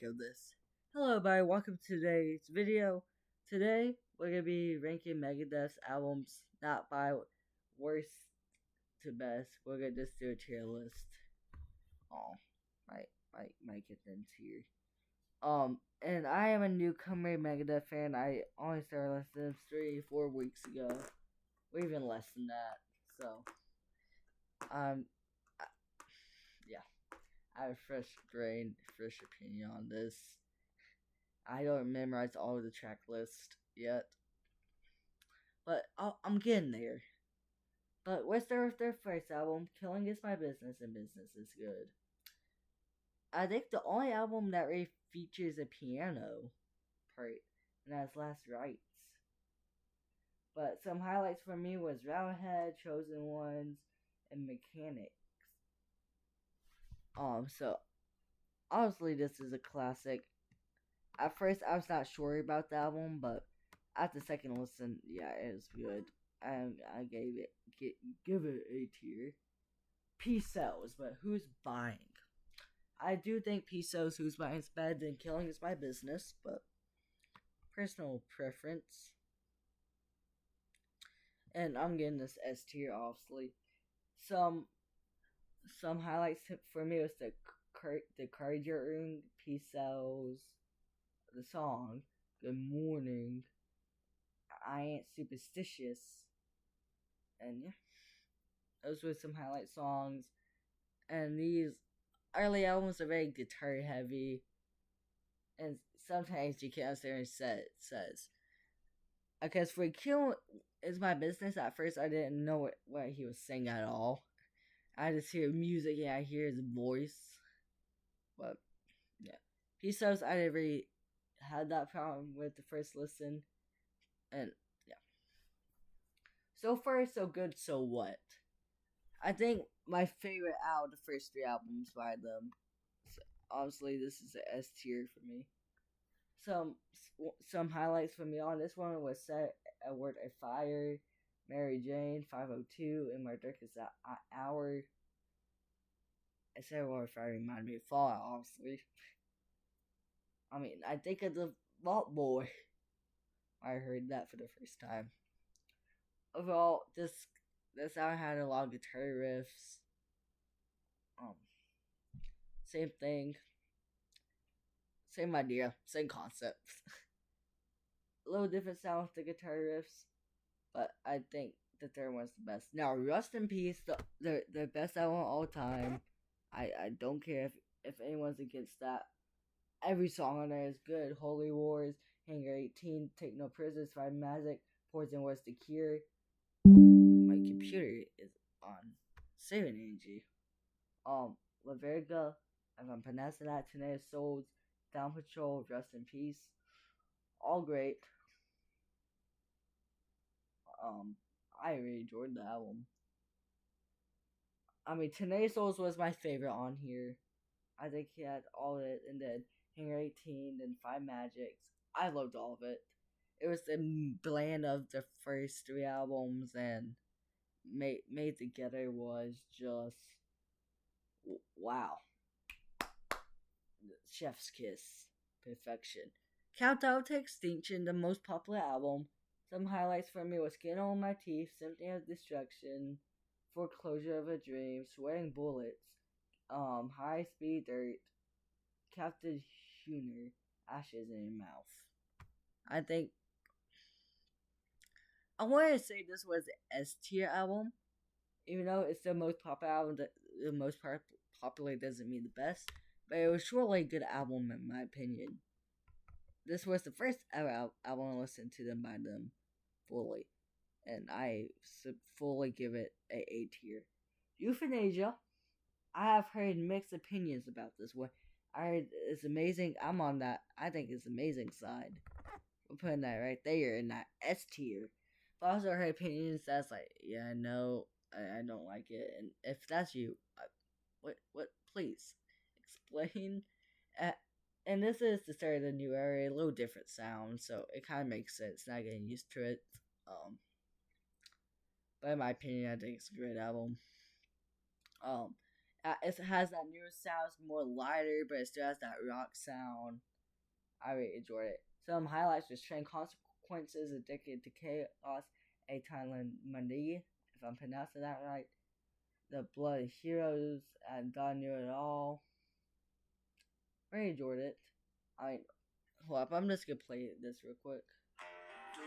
make of this. Hello everybody, welcome to today's video. Today, we're going to be ranking Megadeth's albums, not by worst to best. We're going to just do a tier list. Oh, might get them tier. And I am a newcomer Megadeth fan. I only started listening 3-4 weeks ago. Or even less than that. So, yeah. I have a fresh brain, fresh opinion on this. I don't memorize all of the track list yet, but I'm getting there. But let's start with their first album, Killing Is My Business, and Business Is Good. I think the only album that really features a piano part, and that's Last Rites. But some highlights for me was Roundhead, Chosen Ones, and Mechanics. So obviously this is a classic. At first, I was not sure about the album, but after the second listen, yeah, it was good. I gave it give it a tier. Peace sells, but who's buying? I do think Peace sells, who's buying is better than Killing Is My Business, but personal preference. And I'm getting this S tier, obviously. Some highlights for me was the Cardiac Peace sells, the song Good Morning, I Ain't Superstitious, and yeah, those were some highlight songs. And these early albums are very guitar heavy, and sometimes you can't understand what it says. Because for Kill Is My Business, at first I didn't know what he was saying at all. I just hear music and I hear his voice. But yeah, Peace Sells, I didn't really had that problem with the first listen. And yeah. So far, so good, so what? I think my favorite out of the first 3 albums by them. So obviously, this is an S tier for me. Some highlights for me on this one was Set a Word of Fire, Mary Jane, 502, and My Darkest Hour. I said Word of Fire reminded me of Fallout, obviously. I mean, I think of the Vault Boy. I heard that for the first time. Overall, this album had a lot of guitar riffs. Same thing. Same idea, same concept. A little different sound with the guitar riffs, but I think the third one's the best. Now, Rust in Peace, the best album of all time. I don't care if anyone's against that. Every song on there is good. Holy Wars, Hangar 18, Take No Prisoners, Five Magic, Poison Was the Cure. My computer is on saving energy. La Verga, if I'm pronouncing that, Tenacious Souls, Down Patrol, Rest in Peace. All great. I really enjoyed the album. I mean, Tenacious Souls was my favorite on here. I think he had all of it, and then Hangar 18, then Five Magics. I loved all of it. It was the blend of the first 3 albums, and made together was just wow. Chef's kiss. Perfection. Countdown to Extinction, the most popular album. Some highlights for me was Skin on My Teeth, Symphony of Destruction, Foreclosure of a Dream, Sweating Bullets, High Speed Dirt, Captain Huner, Ashes in Your Mouth. I think I want to say this was an S tier album, even though it's the most popular album. The most popular doesn't mean the best, but it was surely a good album in my opinion. This was the first ever album I listened to them by them fully, and I fully give it a A tier. Euthanasia, I have heard mixed opinions about this one. I heard it's amazing. I'm on that. I think it's amazing side. We're putting that right there in that S tier. But I also heard opinions that's like, yeah, no, I don't like it. And if that's you, what? Please explain. And this is the start of the new era, a little different sound, so it kind of makes sense. Not getting used to it. But in my opinion, I think it's a great album. It has that newer sound, it's more lighter, but it still has that rock sound. I really enjoyed it. Some highlights was Train Consequences, Addicted to Chaos, A Thailand Mandi, if I'm pronouncing that right. The Blood Heroes, and God Knew It All. Really enjoyed it. I mean, hold up, I'm just gonna play this real quick. Don't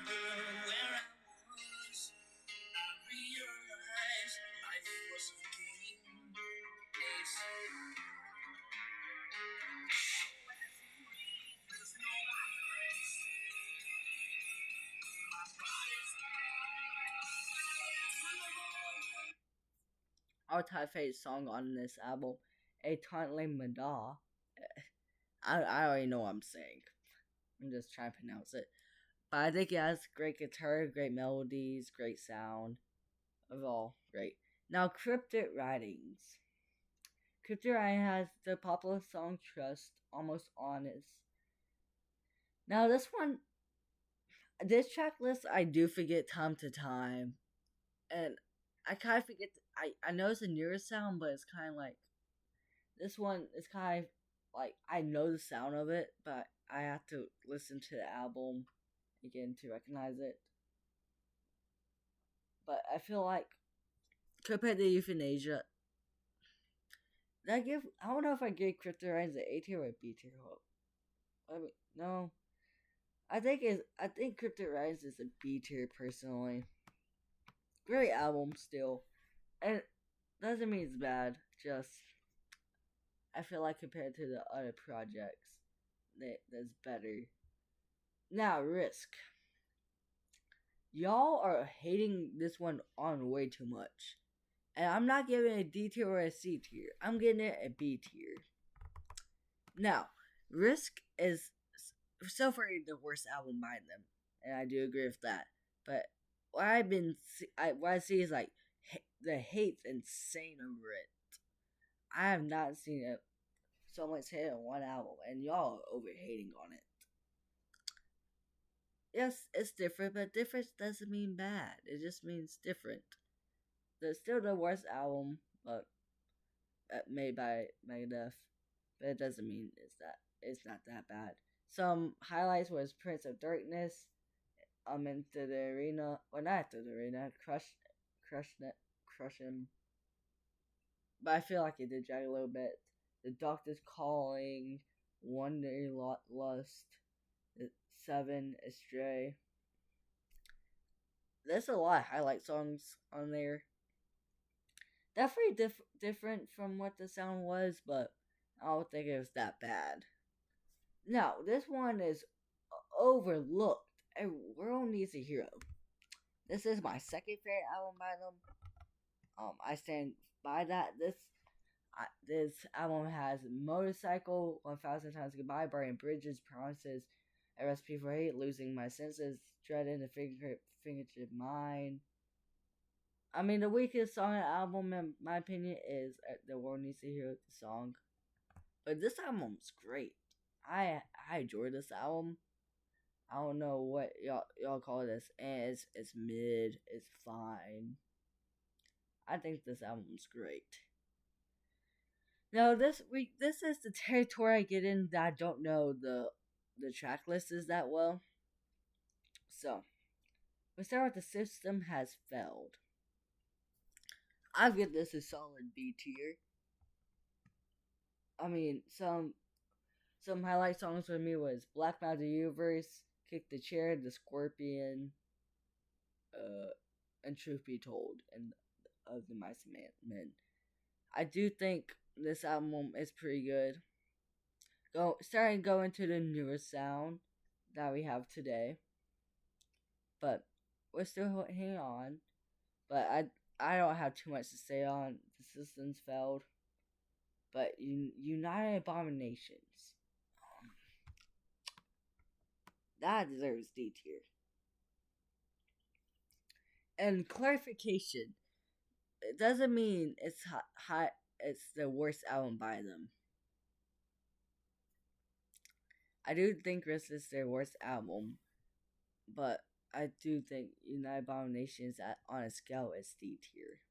remember where I was. I realized life was a game. It's our favorite song on this album, A Tauntley Mada. I already know what I'm saying. I'm just trying to pronounce it. But I think it has great guitar, great melodies, great sound. Overall, great. Now, Cryptic Writings. Cryptic Writing has the popular song Trust, Almost Honest. Now, this track list I do forget time to time. And I kind of forget, I know it's a newer sound, but it's kind of like, this one is kind of like, I know the sound of it, but I have to listen to the album again to recognize it. But I feel like compared to Euthanasia, I don't know if I give Cryptic Writings an A tier or a B tier. I mean, no, I think Cryptic Writings is a B tier personally. Great album still, and doesn't mean it's bad. Just I feel like compared to the other projects, that's better. Now Risk. Y'all are hating this one on way too much. And I'm not giving it a D tier or a C tier. I'm giving it a B tier. Now, Risk is so far the worst album by them, and I do agree with that. But what I see is like the hate's insane over it. I have not seen it so much hate on one album, and y'all are over hating on it. Yes, it's different, but difference doesn't mean bad. It just means different. It's still the worst album, but made by Megadeth, but it doesn't mean it's not that bad. Some highlights was Prince of Darkness, Into the Arena, or not Into the Arena, Crush him. But I feel like it did drag a little bit. The Doctor's Calling, Wanderlust, 7 Astray. There's a lot of highlight songs on there. Definitely different from what the sound was, but I don't think it was that bad. Now, this one is overlooked. A World Needs a Hero. This is my second favorite album by them. I stand by that. This album has Motorcycle, 1000 Times Goodbye, Burning Bridges, Promises, A Recipe for Hate, Losing My Senses, Dreading the Fingertip Mind. I mean, the weakest song on the album, in my opinion, is The World Needs to Hear the song. But this album's great. I enjoy this album. I don't know what y'all call this, and it's mid, it's fine. I think this album's great. Now this is the territory I get in that I don't know the track list is that well. So we start with The System Has Failed. I give this a solid B tier. I mean, some highlight songs for me was Black Magic Universe, Kick the Chair, The Scorpion, and Truth Be Told, and of the Mice and Men. I do think this album is pretty good. Starting to go into the newer sound that we have today, but we're still hanging on. But I don't have too much to say on The System's Failed. But United Abominations, that deserves D tier. And clarification, it doesn't mean it's high. It's the worst album by them. I do think this is their worst album, but I do think United Abominations on a scale is D tier.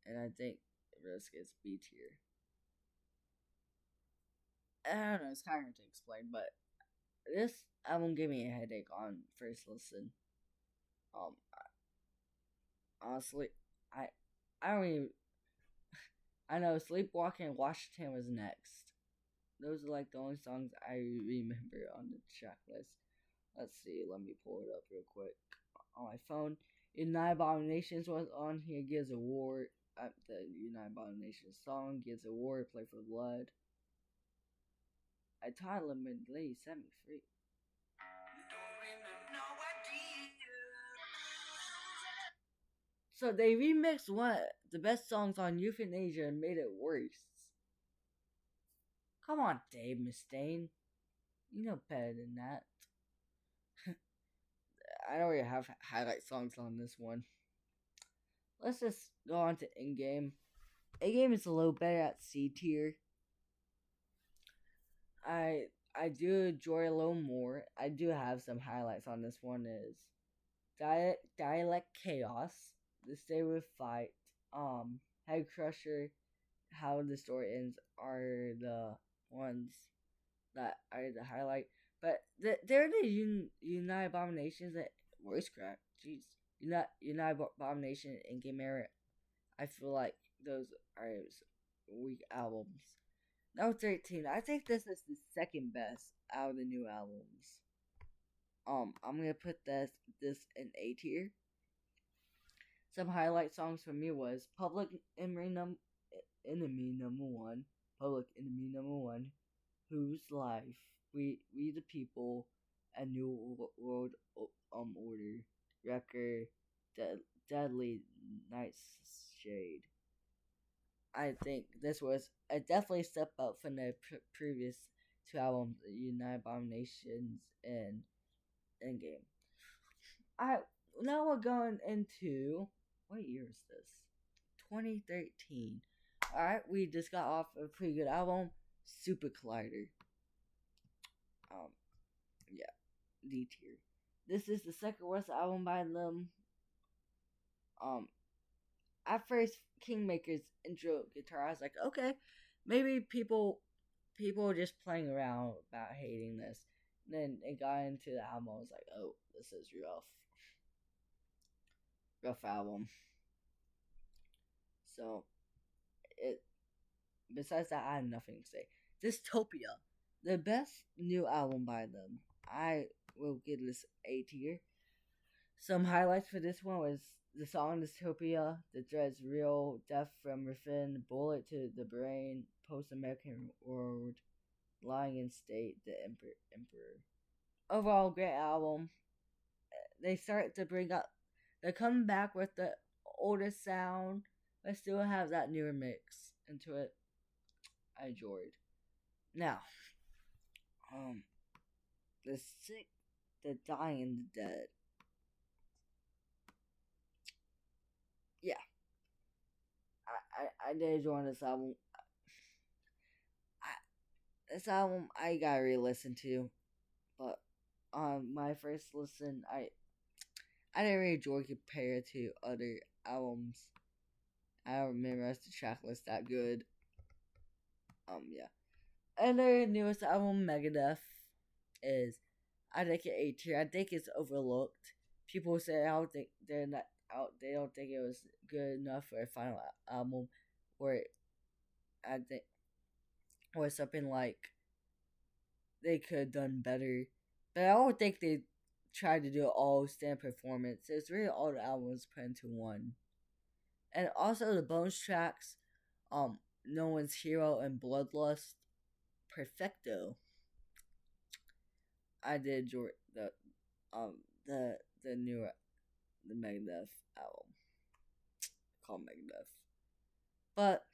And I think Risk is B tier. I don't know, it's kind of hard to explain, but this album gave me a headache on first listen. Um, honestly, I I don't even. I know Sleepwalking and Washington was next. Those are like the only songs I remember on the track list. Let's see, let me pull it up real quick on my phone. United Abominations was on here. Gives award. The United Abominations song gives award. Play for Blood. I taught Lemon Lady set me free. So they remixed one the best songs on Euthanasia and made it worse. Come on, Dave Mustaine. You know better than that. I don't really have highlight songs on this one. Let's just go on to in game. In game is a little better at C tier. I do enjoy a little more. I do have some highlights on this one. Is Dialect Chaos, The Stay With Fight, Head Crusher, How the Story Ends are the ones that are the highlight. But they're the United Abominations that voice crack. Jeez, United Abomination and Game Era. I feel like those are weak albums. Number 13. I think this is the second best out of the new albums. I'm gonna put this in A tier. Some highlight songs for me was Enemy Number One, Public Enemy Number One, Whose Life, We the People, A New World Order, Wrecker, Deadly Nightshade. I think this was a definitely step up from the previous two albums, United Abominations and Endgame. I Now we're going into what year is this? 2013. All right, we just got off a pretty good album, Super Collider. Yeah, D tier. This is the second worst album by them. At first, Kingmaker's intro guitar, I was like, okay, maybe people are just playing around about hating this. And then it got into the album. I was like, oh, this is rough album. So it. Besides that, I have nothing to say. Dystopia, the best new album by them. I will give this A tier. Some highlights for this one was the song Dystopia, The Dread's Real, Death from Within, Bullet to the Brain, Post American World, Lying in State, The Emperor. Overall, great album. They start to bring up, they're coming back with the older sound, but still have that newer mix into it. I enjoyed. Now, the sick, the dying, the dead. Yeah, I did enjoy this album. This album I gotta re-listen to, but on my first listen, I didn't really enjoy compared to other albums. I don't remember the track list that good. Yeah. And their newest album, Megadeth, is I think it A tier. I think it's overlooked. People say I don't think they're not out. They don't think it was good enough for a final album, where I think or something like they could have done better. But I don't think they tried to do an all stand performance. It's really all the albums put into one. And also the bonus tracks, No One's Hero and Bloodlust, Perfecto. I did enjoy the new the Megadeth album called Megadeth. But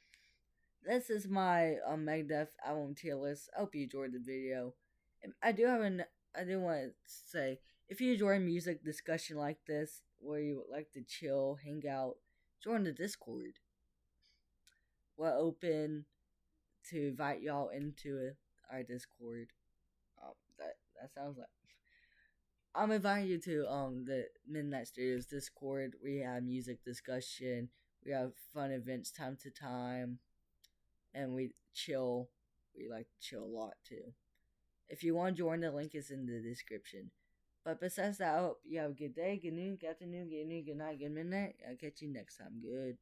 this is my Megadeth album tier list. I hope you enjoyed the video. And I do want to say, if you enjoy music discussion like this, where you would like to chill, hang out, join the Discord. We're open to invite y'all into our Discord. That sounds like I'm inviting you to the Midnight Studios Discord. We have music discussion. We have fun events time to time, and we chill. We like to chill a lot too. If you want to join, the link is in the description. But besides that, I hope you have a good day, good noon, good afternoon, good evening, good night, good midnight. I'll catch you next time. Good.